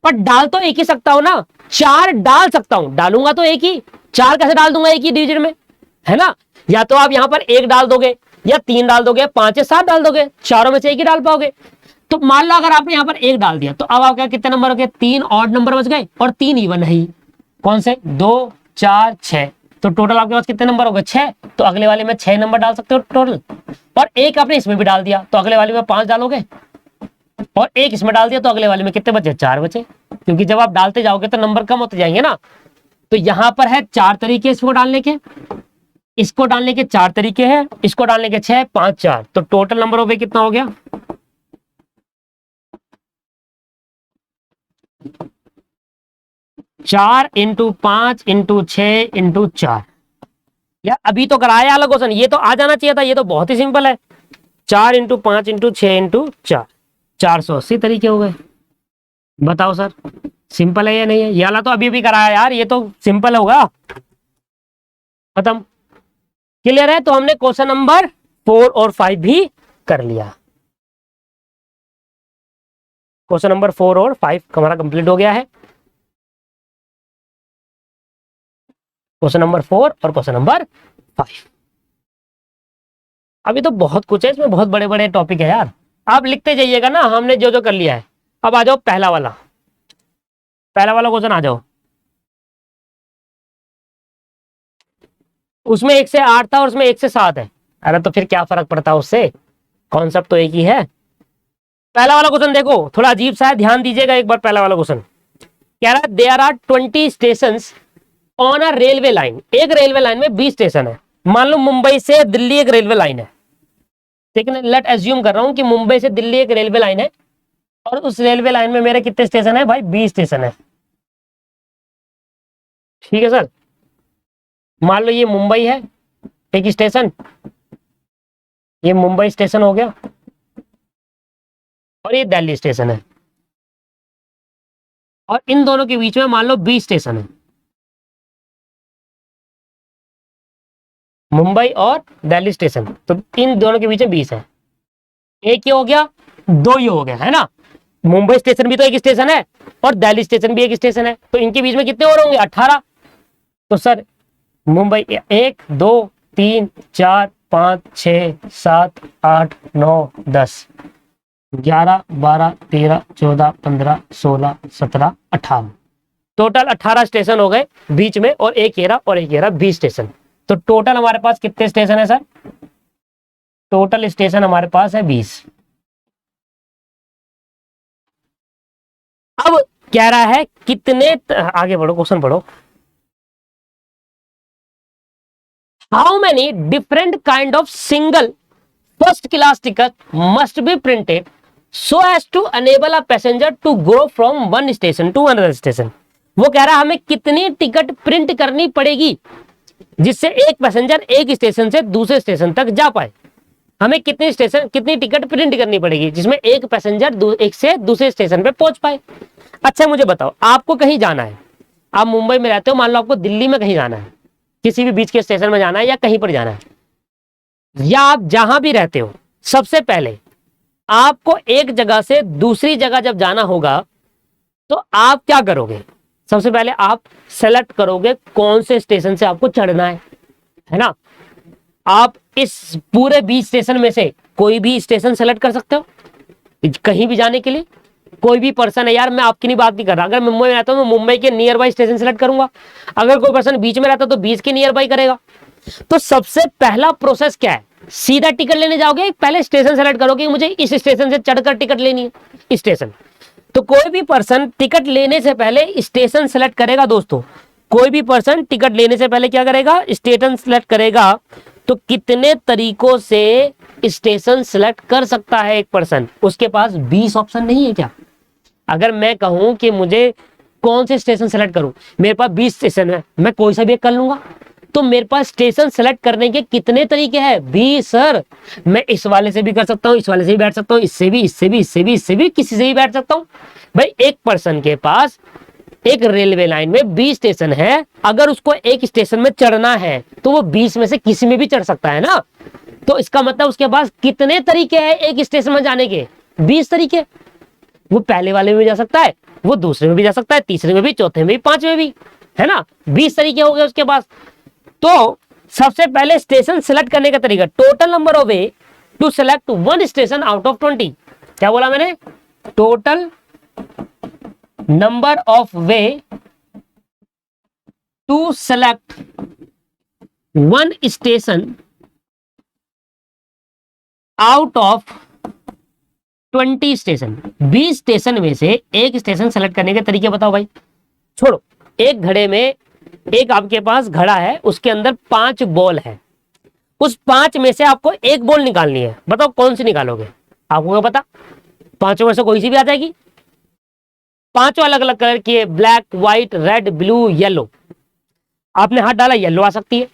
Speaker 1: पर डाल तो एक ही सकता हूं ना, 4 डाल सकता हूं, डालूंगा तो एक ही, 4 कैसे डाल दूंगा एक ही डिजिट में, है ना। या तो आप यहां पर 1 डाल दोगे या 3 डाल दोगे, 5 या 7 डाल दोगे, चारों में से एक ही डाल पाओगे। तो मान लो अगर आपने यहां पर 1 डाल दिया तो अब आपके कितने नंबर हो गए, 3 ऑड नंबर बच गए और 3 इवन है। कौन से, 2 4 6। तो टोटल आपके पास कितने नंबर हो गए, 6। तो अगले वाले में 6 नंबर डाल सकते हो टोटल, और एक आपने इसमें भी डाल दिया तो अगले वाले में 5 डालोगे, और एक इसमें डाल दिया तो अगले वाले में कितने बचे, 4 बचे, क्योंकि जब आप डालते जाओगे तो नंबर कम होते जाएंगे ना। तो यहां पर है 4 तरीके इसको डालने के, इसको डालने के 4 तरीके हैं, इसको डालने के 6 5 4। तो टोटल नंबर हो गए कितना हो गया, 4 इंटू 5 इंटू 6 इंटू 4। यार अभी तो कराया अलग क्वेश्चन, ये तो आ जाना चाहिए था, ये तो बहुत ही सिंपल है। 4 इंटू 5 इंटू 6 इंटू 4, 480 तरीके हो गए। बताओ सर सिंपल है या नहीं है, ये वाला तो अभी भी कराया यार, ये तो सिंपल होगा। खत्म, क्लियर है। तो हमने क्वेश्चन नंबर 4 और 5 भी कर लिया। क्वेश्चन नंबर 4 और 5 हमारा कंप्लीट हो गया है। क्वेश्चन नंबर 4 और क्वेश्चन नंबर 5। अभी तो बहुत कुछ है इसमें, बहुत बड़े बड़े टॉपिक है यार, आप लिखते जाइएगा ना, हमने जो जो कर लिया है। अब आ जाओ पहला वाला क्वेश्चन आ जाओ। उसमें 1 से 8 था और उसमें 1 से 7 है। अरे तो फिर क्या फर्क पड़ता है उससे, कॉन्सेप्ट तो एक ही है। पहला वाला क्वेश्चन देखो, थोड़ा अजीब सा है, ध्यान दीजिएगा एक बार। पहला वाला क्वेश्चन कह रहा है there are 20 station on a railway line. एक रेलवे लाइन में 20 स्टेशन है। मान लो मुंबई से दिल्ली एक रेलवे लाइन है, ठीक है, लेट एज्यूम कर रहा हूं कि मुंबई से दिल्ली एक रेलवे लाइन है और उस रेलवे लाइन में मेरे कितने स्टेशन है भाई, 20 स्टेशन है। ठीक है सर, मान लो ये मुंबई है एक स्टेशन, ये मुंबई स्टेशन हो गया, और ये दिल्ली स्टेशन है, और इन दोनों के बीच में मान लो 20 स्टेशन है, मुंबई और दिल्ली स्टेशन। तो इन दोनों के बीच में 20 है। एक ये हो गया, दो ये हो गया, है ना। मुंबई स्टेशन भी तो एक स्टेशन है और दिल्ली स्टेशन भी एक स्टेशन है, तो इनके बीच में कितने और होंगे, 18। तो सर मुंबई 1 2 3 4 5 6 7 8 9 10 11 12 13 14 15 16 17 18, टोटल 18 स्टेशन हो गए बीच में, और एक येरा और एक येरा 20 स्टेशन। तो टोटल हमारे पास कितने स्टेशन है सर, टोटल स्टेशन हमारे पास है 20। अब कह रहा है कितने, आगे बढ़ो क्वेश्चन पढ़ो। How many different kind of single first class ticket must be printed so as to enable a passenger to go from one station to another station. वो कह रहा है हमें कितनी टिकट प्रिंट करनी पड़ेगी जिससे एक पैसेंजर एक स्टेशन से दूसरे स्टेशन तक जा पाए। हमें कितनी टिकट प्रिंट करनी पड़ेगी जिसमें एक पैसेंजर एक से दूसरे स्टेशन पे पहुंच पाए। अच्छा मुझे बताओ, आपको कहीं जाना है, आप मुंबई में रहते हो, मान लो आपको दिल्ली में कहीं जाना है, किसी भी बीच के स्टेशन में जाना है या कहीं पर जाना है, या आप जहां भी रहते हो, सबसे पहले आपको एक जगह से दूसरी जगह जब जाना होगा तो आप क्या करोगे, सबसे पहले आप सेलेक्ट करोगे कौन से स्टेशन से आपको चढ़ना है ना। आप इस पूरे 20 स्टेशन में से कोई भी स्टेशन सेलेक्ट कर सकते हो कहीं भी जाने के लिए। कोई भी पर्सन है, यार मैं आपकी नहीं बात नहीं कर रहा, अगर मुंबई में रहता हूं तो मुंबई के नियर बाई स्टेशन सेलेक्ट करूंगा, अगर कोई पर्सन बीच में रहता तो बीच के नियर बाई करेगा। तो सबसे पहला प्रोसेस क्या है, सीधा टिकट लेने जाओगे, पहले स्टेशन सेलेक्ट करोगे मुझे इस स्टेशन से चढ़कर टिकट लेनी है स्टेशन। तो कोई भी पर्सन टिकट लेने से पहले स्टेशन सेलेक्ट करेगा दोस्तों, कोई भी पर्सन टिकट लेने से पहले क्या करेगा, स्टेशन सेलेक्ट करेगा। तो कितने तरीकों से स्टेशन सिलेक्ट कर सकता है एक पर्सन, उसके पास 20 ऑप्शन नहीं है क्या? अगर मैं कहूं कि मुझे कौन से स्टेशन सेलेक्ट करूं, मेरे पास 20 स्टेशन है, मैं कोई सा भी एक कर लूंगा। तो मेरे पास स्टेशन सेलेक्ट करने के कितने तरीके हैं? 20 सर। मैं इस वाले से भी कर सकता हूं, इस वाले से भी बैठ सकता हूं, इससे भी, इससे भी, इससे भी, इससे भी, किसी से भी बैठ सकता हूं। भाई एक पर्सन के पास एक रेलवे लाइन में 20 स्टेशन है, अगर उसको एक स्टेशन में चढ़ना है तो वो 20 में से किसी में भी चढ़ सकता है ना। तो इसका मतलब उसके पास कितने तरीके हैं एक स्टेशन में जाने के? 20 तरीके। वो पहले वाले में भी जा सकता है, वो दूसरे में भी जा सकता है, तीसरे में भी, चौथे में भी, पांचवें में भी, है ना। 20 तरीके हो गए उसके पास। तो सबसे पहले स्टेशन सिलेक्ट करने का तरीका, total number of way to select one station out of 20। क्या बोला मैंने? Total number of way to select one station out of 20 station. 20 station में से एक स्टेशन सेलेक्ट करने के तरीके बताओ भाई। छोड़ो, एक घड़े में, एक आपके पास घड़ा है, उसके अंदर 5 बॉल है, उस 5 में से आपको एक बॉल निकालनी है। बताओ कौन सी निकालोगे? आपको क्या पता, 5 में से कोई सी भी आ जाएगी। 5 अलग अलग कलर की है, black, white, red, blue, yellow. आपने हाथ डाला, येलो आ सकती है,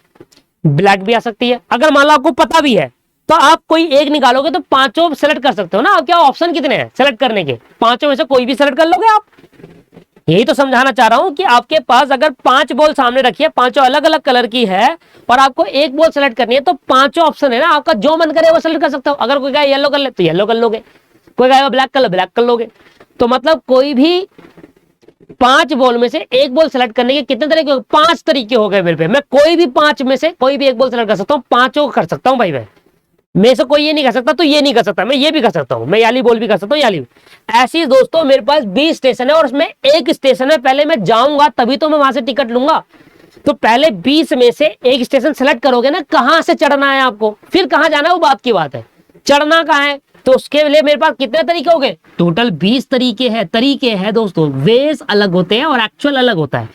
Speaker 1: ब्लैक भी आ सकती है। अगर मान लो आपको पता भी है तो आप कोई एक निकालोगे तो 5 सेलेक्ट कर सकते हो ना। क्या ऑप्शन कितने हैं सेलेक्ट करने के? 5 में से कोई भी सेलेक्ट कर लोगे आप। यही तो समझाना चाह रहा हूं कि आपके पास अगर 5 बॉल सामने रखी है, 5 अलग अलग कलर की है, और आपको एक बॉल सेलेक्ट करनी है, तो 5 ऑप्शन है ना, आपका जो मन करे वो सेलेक्ट कर सकते हो। अगर कोई कहे येलो कर ले तो येलो कर लोगे, कोई कहेगा ब्लैक कर लो, ब्लैक कर लोगे। तो मतलब कोई भी 5 बॉल में से एक बॉल सेलेक्ट करने के कितने तरीके? 5 तरीके हो गए मेरे पे। मैं कोई भी 5 में से कोई भी एक बॉल सेलेक्ट कर सकता हूँ, 5 कर सकता हूँ भाई। मैं से कोई ये नहीं कर सकता तो ये नहीं कर सकता, मैं ये भी कर सकता हूँ, मैं याली बॉल भी कर सकता हूँ, याली। ऐसी दोस्तों मेरे पास 20 स्टेशन है और उसमें एक स्टेशन में पहले मैं जाऊंगा तभी तो मैं वहां से टिकट लूंगा। तो पहले 20 में से एक स्टेशन सेलेक्ट करोगे ना, कहां से चढ़ना है आपको, फिर कहां जाना है वो बात की बात है। चढ़ना कहां है, तो उसके लिए मेरे पास कितने तरीके हो गए? टोटल 20 तरीके हैं दोस्तों। वेज अलग होते हैं और एक्चुअल अलग होता है।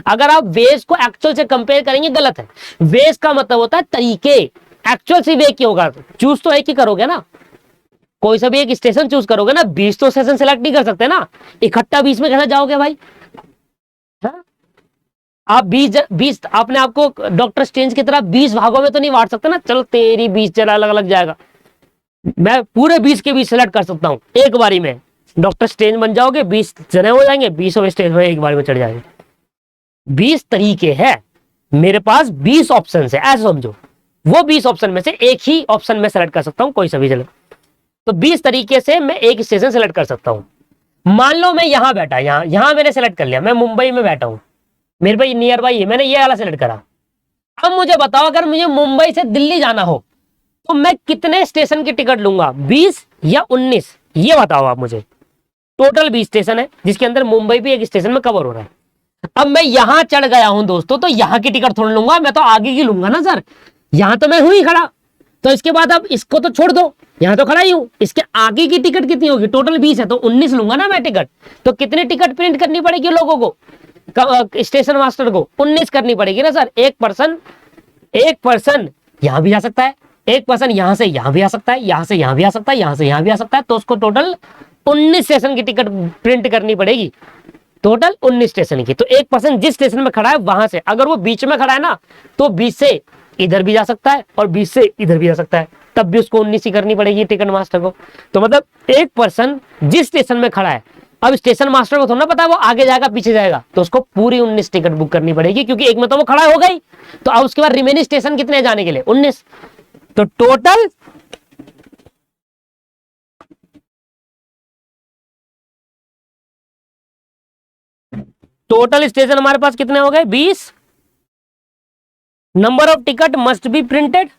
Speaker 1: अगर आप वेज को एक्चुअल से कंपेयर करेंगे गलत है। वेज का मतलब होता है तरीके, एक्चुअल से एक ही होगा। चूज तो एक ही करोगे ना, कोई सा भी एक स्टेशन चूज करोगे ना। 20 तो स्टेशन सेलेक्ट नहीं कर सकते ना, इकट्ठा 20 में कैसे जाओगे भाई? हा? आप 20 आपने आपको डॉक्टर स्ट्रेंज की तरह 20 भागों में तो नहीं बांट सकते ना। चलो तेरी 20 जरा अलग अलग जाएगा, मैं पूरे 20 के 20 सेलेक्ट कर सकता हूं एक बारी में। डॉक्टर स्ट्रेंज बन जाओगे, 20 जने हो जाएंगे, 20 स्टेज में एक बार में चढ़ जाएंगे। 20 तरीके हैं मेरे पास, 20 ऑप्शन है, ऐसे समझो। वो 20 ऑप्शन में से एक ही ऑप्शन में सेलेक्ट कर सकता हूं, कोई सा भी चले। तो 20 तरीके से मैं एक स्टेशन सेलेक्ट कर सकता हूं। मान लो मैं यहां बैठा, यहां मैंने सेलेक्ट कर लिया, मैं मुंबई में बैठा हूं, मेरे पास नियर बाई है, मैंने ये वाला सेलेक्ट करा। अब मुझे बताओ, अगर मुझे मुंबई से दिल्ली जाना हो तो मैं कितने स्टेशन की टिकट लूंगा, 20 या 19? ये बताओ आप मुझे। टोटल 20 स्टेशन है जिसके अंदर मुंबई भी एक स्टेशन में कवर हो रहा है। अब मैं यहां चढ़ गया हूं दोस्तों, तो यहां की टिकट थोड़ा लूंगा, मैं तो आगे की लूंगा ना सर। यहां तो मैं हूं ही खड़ा, तो इसके बाद अब इसको तो छोड़ दो, यहां तो खड़ा ही हूं। इसके आगे की टिकट कितनी होगी? टोटल 20 है तो 19 लूंगा ना मैं टिकट। तो कितनी टिकट प्रिंट करनी पड़ेगी लोगों को, स्टेशन मास्टर को? 19 करनी पड़ेगी ना सर। एक पर्सन यहां भी जा सकता है, एक पर्सन यहां से यहां भी आ सकता है, यहां से यहां भी आ सकता है, यहां से यहां भी आ सकता है। तो उसको टोटल 19 स्टेशन की टिकट प्रिंट करनी पड़ेगी, टोटल 19 स्टेशन की। तो एक पर्सन जिस स्टेशन में खड़ा है वहां से, अगर वो बीच में खड़ा है ना, तो 20 से इधर भी जा सकता है और 20 से इधर भी जा सकता है, तब भी उसको 19 ही करनी पड़ेगी टिकट मास्टर को। तो मतलब एक पर्सन जिस स्टेशन में खड़ा है, अब स्टेशन मास्टर को थोड़ा ना पता है वो आगे जाएगा पीछे जाएगा, तो उसको पूरी 19 टिकट बुक करनी पड़ेगी, क्योंकि एक में तो वो खड़ा हो गई। तो अब उसके बाद रिमेनिंग स्टेशन कितने जाने के लिए? 19। तो टोटल स्टेशन हमारे पास कितने हो गए? 20। Number of ticket must be printed,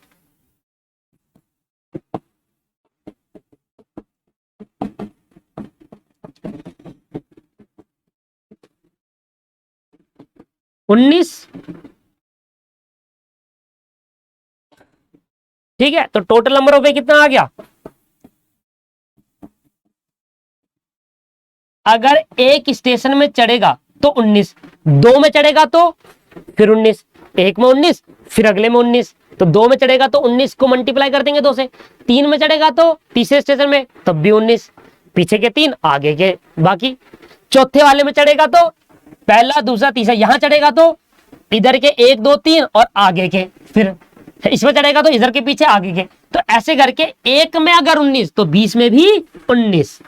Speaker 1: उन्नीस। ठीक है, तो टोटल नंबर ऑफ वे कितना आ गया? अगर एक स्टेशन में चढ़ेगा तो 19, 2 में चढ़ेगा तो फिर 19, एक में 19, फिर अगले में 19, तो 2 में चढ़ेगा तो 19 को मल्टीप्लाई कर देंगे 2 से। 3 में चढ़ेगा तो तीसरे स्टेशन में तब भी 19, पीछे के 3 आगे के बाकी। चौथे वाले में चढ़ेगा तो पहला दूसरा तीसरा, यहां चढ़ेगा तो इधर के 1 2 3 और आगे के, फिर इसमें चढ़ेगा तो इधर के पीछे आगे के। तो ऐसे करके 1 में अगर 19 तो 20 में भी 19।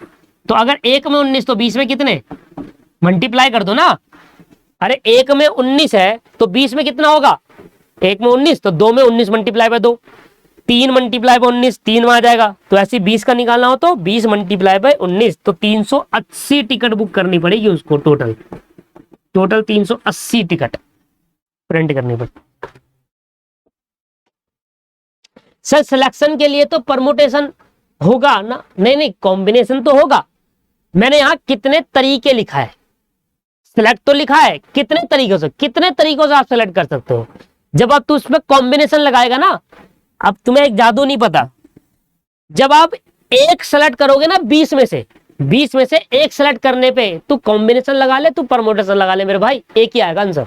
Speaker 1: तो अगर 1 में 19 तो 20 में कितने, मल्टीप्लाई कर दो ना। अरे 1 में 19 है तो 20 में कितना होगा, 1 में 19 तो 2 में 19 मल्टीप्लाई बाय 2, 3 मल्टीप्लाई बाय 19 3 में आ जाएगा। तो ऐसे 20 का निकालना हो तो 20 मल्टीप्लाई बाय 19, तो 380 टिकट बुक करनी पड़ेगी उसको। टोटल 380 टिकट प्रिंट करनी पड़ेगी। सर सिलेक्शन के लिए तो परमुटेशन होगा ना? नहीं, कॉम्बिनेशन तो होगा। मैंने यहां कितने तरीके लिखा है, सिलेक्ट तो लिखा है कितने तरीकों से आप सिलेक्ट कर सकते हो। जब आप उसमें कॉम्बिनेशन लगाएगा ना, अब तुम्हें एक जादू नहीं पता, जब आप एक सेलेक्ट करोगे ना 20 में से एक सेलेक्ट करने पे तू कॉम्बिनेशन लगा ले, तू परमुटेशन लगा ले, मेरे भाई एक ही आएगा आंसर।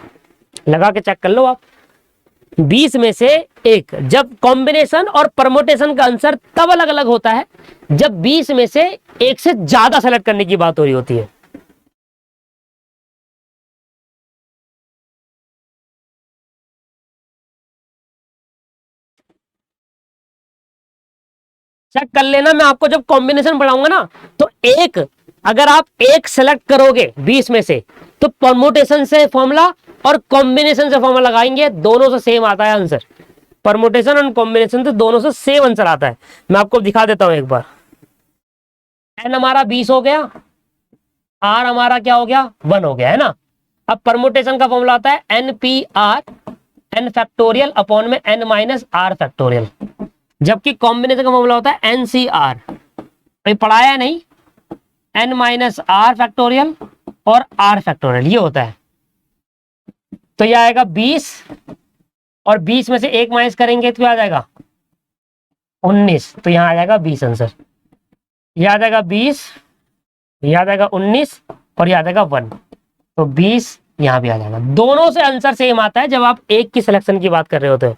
Speaker 1: लगा के चेक कर लो आप। 20 में से एक, जब कॉम्बिनेशन और परमुटेशन का आंसर तब अलग अलग होता है जब 20 में से एक से ज्यादा सेलेक्ट करने की बात हो रही होती है। चेक कर लेना, मैं आपको जब कॉम्बिनेशन पढ़ाऊंगा ना तो एक, अगर आप एक सेलेक्ट करोगे 20 में से तो परमुटेशन से फॉर्मूला और कॉम्बिनेशन से फॉर्मूला लगाएंगे, दोनों से सेम आता है आंसर। परमुटेशन और कॉम्बिनेशन से दोनों से सेम आंसर आता है। मैं आपको दिखा देता हूं एक बार। एन हमारा 20 हो गया, आर हमारा क्या हो गया, 1 हो गया, है ना। अब परमुटेशन का फॉर्मूला आता है N P R N factorial upon में एन माइनस आर फैक्टोरियल, जबकि कॉम्बिनेशन का फॉर्मूला होता है एन सी आर, पढ़ाया नहीं, एन माइनस आर फैक्टोरियल और आर फैक्टोरियल, ये होता है। तो ये आएगा 20 और 20 में से एक माइनस करेंगे तो आ जाएगा 19, तो यहां आ जाएगा 20 आंसर। ये आ जाएगा 20, ये आ जाएगा 19 और ये आ जाएगा 1, तो 20 यहां भी आ जाएगा। दोनों से आंसर सेम आता है जब आप एक की सिलेक्शन की बात कर रहे होते हो।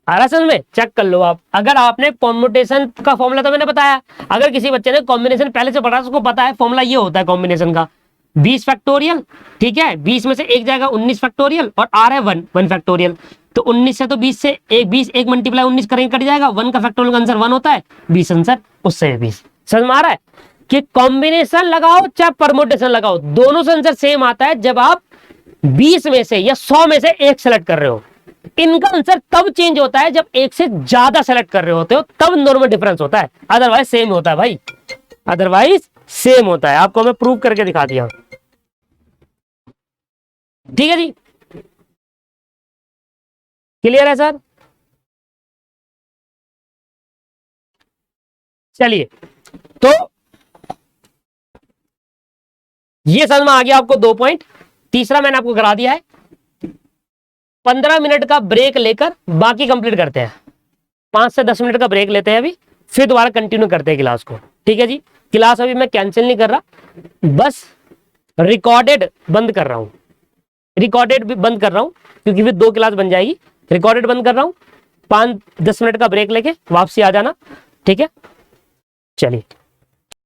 Speaker 1: आ रहा समझ में? चेक कर लो आप। अगर आपने परमुटेशन का फॉर्मूला तो मैंने बताया, अगर किसी बच्चे ने कॉम्बिनेशन पहले से पढ़ा उसको पता है फॉर्मूला ये होता है कॉम्बिनेशन का, 20 फैक्टोरियल, ठीक है, 20 में से एक जाएगा 19 फैक्टोरियल और आर है 1 फैक्टोरियल। तो 19 से तो 20 से एक 20 एक मल्टीप्लाई 19 करेंगे कट जाएगा, 1 का फैक्टोरियल का आंसर 1 होता है, 20 आंसर उससे 20। समझ में आ रहा है कि कॉम्बिनेशन लगाओ चाहे परमुटेशन लगाओ, दोनों से आंसर सेम आता है जब आप 20 में से या 100 में से एक सेलेक्ट कर रहे हो। इनका आंसर तब चेंज होता है जब एक से ज्यादा सेलेक्ट कर रहे होते हो, तब नॉर्मल डिफरेंस होता है, अदरवाइज सेम होता है भाई, अदरवाइज सेम होता है। आपको मैं प्रूव करके दिखा दिया, ठीक है जी, क्लियर है सर? चलिए, तो ये समझ में आ गया आपको 2 पॉइंट। तीसरा मैंने आपको करा दिया है, 15 मिनट का ब्रेक लेकर बाकी कंप्लीट करते हैं। 5 से 10 मिनट का ब्रेक लेते हैं अभी, फिर दोबारा कंटिन्यू करते हैं क्लास को, ठीक है जी। क्लास अभी मैं कैंसिल नहीं कर रहा, बस रिकॉर्डेड बंद कर रहा हूं, रिकॉर्डेड भी बंद कर रहा हूं क्योंकि फिर 2 क्लास बन जाएगी। रिकॉर्डेड बंद कर रहा हूं, 5-10 मिनट का ब्रेक लेके वापसी आ जाना, ठीक है। चलिए।